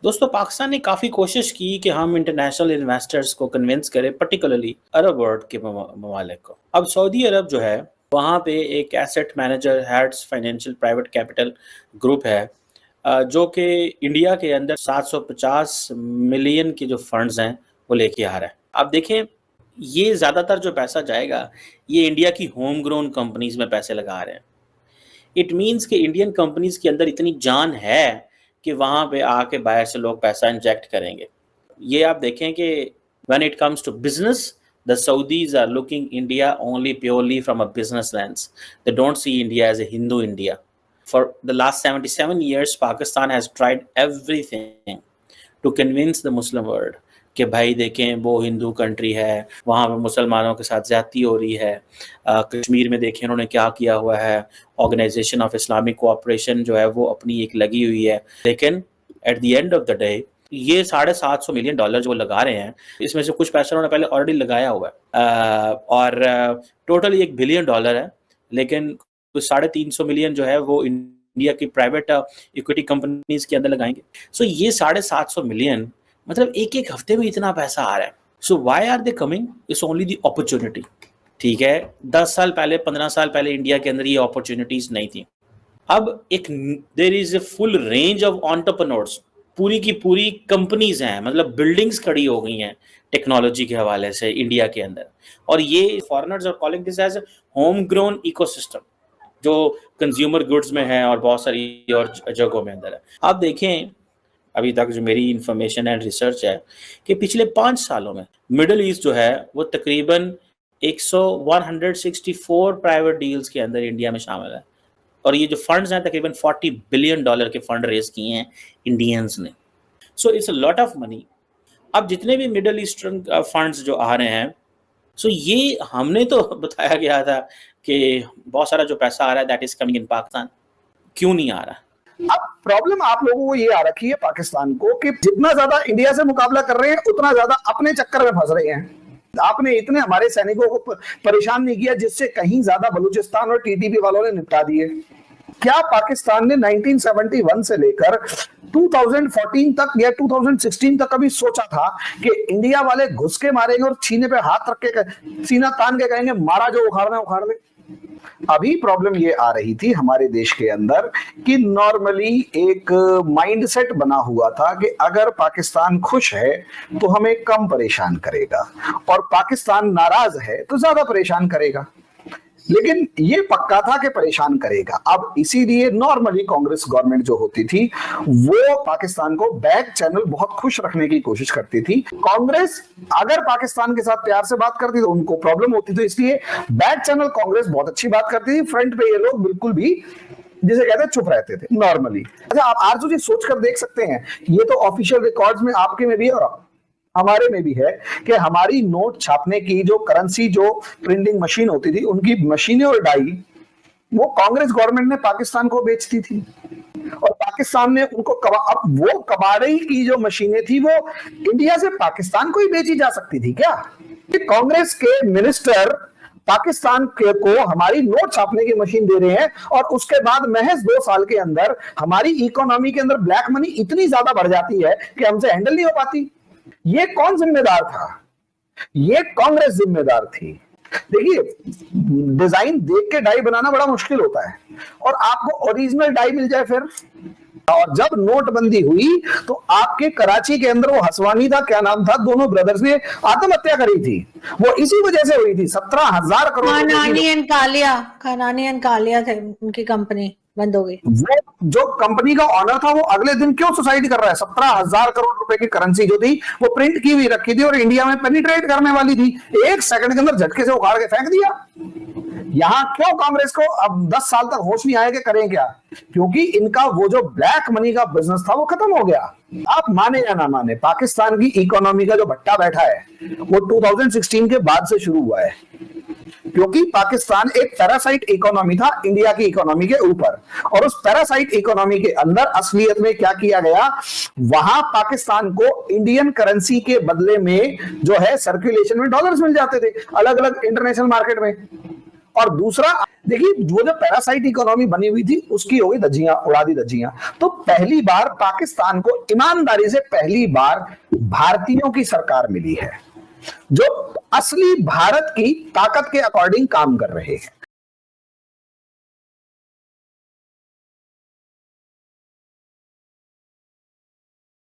दोस्तों, पाकिस्तान ने काफ़ी कोशिश की कि हम इंटरनेशनल इन्वेस्टर्स को कन्विंस करें, पर्टिकुलरली अरब वर्ल्ड के ममालिक को। अब सऊदी अरब जो है, वहाँ पे एक asset manager heads financial private capital group है, जो कि इंडिया के अंदर 750 मिलियन के जो फंड्स हैं वो लेके आ रहा है। अब देखें, ये ज़्यादातर जो पैसा जाएगा, ये इंडिया की होम ग्रोन कंपनीज में पैसे लगा रहे हैं। इट मीन्स कि इंडियन कंपनीज के अंदर इतनी जान है कि वहाँ पे आके बाहर से लोग पैसा इंजेक्ट करेंगे। ये आप देखें कि when it comes to business, the Saudis are looking India only purely from a business lens. They don't see India as a Hindu India. For the last 77 years, Pakistan has tried everything to convince the Muslim world कि भाई देखें, वो Hindu country है, वहाँ पे मुसलमानों के साथ ज़्यादती हो रही है। कश्मीर में देखें उन्होंने क्या किया हुआ है, ऑर्गेनाइजेशन ऑफ इस्लामिक कोऑपरेशन जो है वो अपनी एक लगी हुई है। लेकिन at the end of the day ये $750 मिलियन जो लगा रहे हैं, इसमें से कुछ पैसा उन्होंने पहले ऑलरेडी लगाया हुआ है, और टोटल $1 बिलियन है, लेकिन कुछ 350 मिलियन जो है वो इंडिया की प्राइवेट इक्विटी कंपनीज के अंदर लगाएंगे। सो ये 750 मिलियन मतलब एक हफ्ते में इतना पैसा आ रहा है। So why are they coming? It's only the opportunity. ठीक है, 10 साल पहले, 15 साल पहले इंडिया के अंदर ये अपॉर्चुनिटीज नहीं थी। अब एक there is a full range of entrepreneurs, पूरी की पूरी कंपनीज हैं, मतलब बिल्डिंग्स खड़ी हो गई हैं टेक्नोलॉजी के हवाले से इंडिया के अंदर। और ये foreigners are calling this as home grown ecosystem, जो कंज्यूमर गुड्स में है और बहुत सारी और जगहों में अंदर है। आप देखें, अभी तक जो मेरी इंफॉर्मेशन एंड रिसर्च है कि पिछले 5 सालों में मिडल ईस्ट जो है वो तकरीबन 164 प्राइवेट डील्स के अंदर इंडिया में शामिल है। और ये जो फंड्स हैं, तकरीबन $40 बिलियन के फंड रेज किए हैं इंडियंस ने। So it's a lot of money. अब जितने भी मिडल ईस्टर्न फंड्स जो आ रहे हैं, सो ये हमने तो बताया गया था कि बहुत सारा जो पैसा आ रहा है that is coming in Pakistan, क्यों नहीं आ रहा? अब प्रॉब्लम आप लोगों को ये आ रखी है पाकिस्तान को कि जितना ज्यादा इंडिया से मुकाबला कर रहे हैं उतना ज्यादा अपने चक्कर में फंस रहे हैं। आपने इतने हमारे सैनिकों को परेशान नहीं किया जिससे कहीं ज्यादा बलूचिस्तान और टीटीपी वालों ने निपटा दिए। क्या पाकिस्तान ने 1971 से लेकर 2014 तक या 2016 तक कभी सोचा था कि इंडिया वाले घुस के मारेंगे और सीने पे हाथ रख के सीना तान के कहेंगे मारा जो उखाड़ना है उखाड़ ले? अभी प्रॉब्लम ये आ रही थी हमारे देश के अंदर कि नॉर्मली एक माइंडसेट बना हुआ था कि अगर पाकिस्तान खुश है तो हमें कम परेशान करेगा और पाकिस्तान नाराज है तो ज्यादा परेशान करेगा। लेकिन ये पक्का था कि परेशान करेगा। अब इसीलिए नॉर्मली कांग्रेस गवर्नमेंट जो होती थी वो पाकिस्तान को बैक चैनल बहुत खुश रखने की कोशिश करती थी। कांग्रेस अगर पाकिस्तान के साथ प्यार से बात करती तो उनको प्रॉब्लम होती, तो इसलिए बैक चैनल कांग्रेस बहुत अच्छी बात करती थी। फ्रंट पे ये लोग बिल्कुल भी जिसे कहते हैं चुप रहते थे नॉर्मली। अच्छा, आप आरजू जी सोच कर देख सकते हैं, ये तो ऑफिशियल रिकॉर्ड्स में आपके में भी है और हमारे में भी है कि हमारी नोट छापने की जो करेंसी जो प्रिंटिंग मशीन होती थी उनकी मशीनें और डाई वो कांग्रेस गवर्नमेंट ने पाकिस्तान को बेचती थी और पाकिस्तान ने उनको अब वो कबाड़े की जो मशीनें थी वो इंडिया से पाकिस्तान को ही बेची जा सकती थी क्या? कांग्रेस के मिनिस्टर पाकिस्तान को हमारी नोट छापने की मशीन दे रहे हैं और उसके बाद महज 2 साल के अंदर हमारी इकोनॉमी के अंदर ब्लैक मनी इतनी ज्यादा बढ़ जाती है कि हमसे हैंडल नहीं हो पाती। ये कौन जिम्मेदार था? ये कांग्रेस जिम्मेदार थी। देखिए, डिजाइन देख के डाई बनाना बड़ा मुश्किल होता है और आपको ओरिजिनल डाई मिल जाए फिर। और जब नोटबंदी हुई तो आपके कराची के अंदर वो हसवानी था, क्या नाम था, दोनों ब्रदर्स ने आत्महत्या करी थी। वो इसी वजह से हुई थी। 17,000 करोड़ खनानी एंड कालिया थे, उनकी कंपनी बंद हो गई। वो जो कंपनी का ऑनर था वो अगले दिन क्यों सुसाइड कर रहा है? 17,000 करोड़ रुपए की करेंसी जो थी वो प्रिंट की हुई रखी थी और इंडिया में पेनिट्रेट करने वाली थी, 1 सेकंड के अंदर झटके से उखाड़ के फेंक दिया। यहां क्यों कांग्रेस को अब 10 साल तक होश नहीं आया कि करें क्या? क्योंकि इनका वो जो ब्लैक मनी का बिजनेस था वो खत्म हो गया। आप माने या ना माने, पाकिस्तान की इकोनॉमी का जो भट्टा बैठा है वो 2016 के बाद से शुरू हुआ है, क्योंकि पाकिस्तान एक पैरासाइट इकोनॉमी था इंडिया की इकोनॉमी के ऊपर। और उस पैरासाइट इकोनॉमी के अंदर असलियत में क्या किया गया, वहां पाकिस्तान को इंडियन करेंसी के बदले में जो है सर्कुलेशन में डॉलर्स मिल जाते थे अलग अलग इंटरनेशनल मार्केट में। और दूसरा, देखिए वो जो पैरासाइट इकोनॉमी बनी हुई थी उसकी हो गई धज्जियां, उड़ा दी धज्जियां। तो पहली बार पाकिस्तान को ईमानदारी से पहली बार भारतीयों की सरकार मिली है जो असली भारत की ताकत के अकॉर्डिंग काम कर रहे हैं।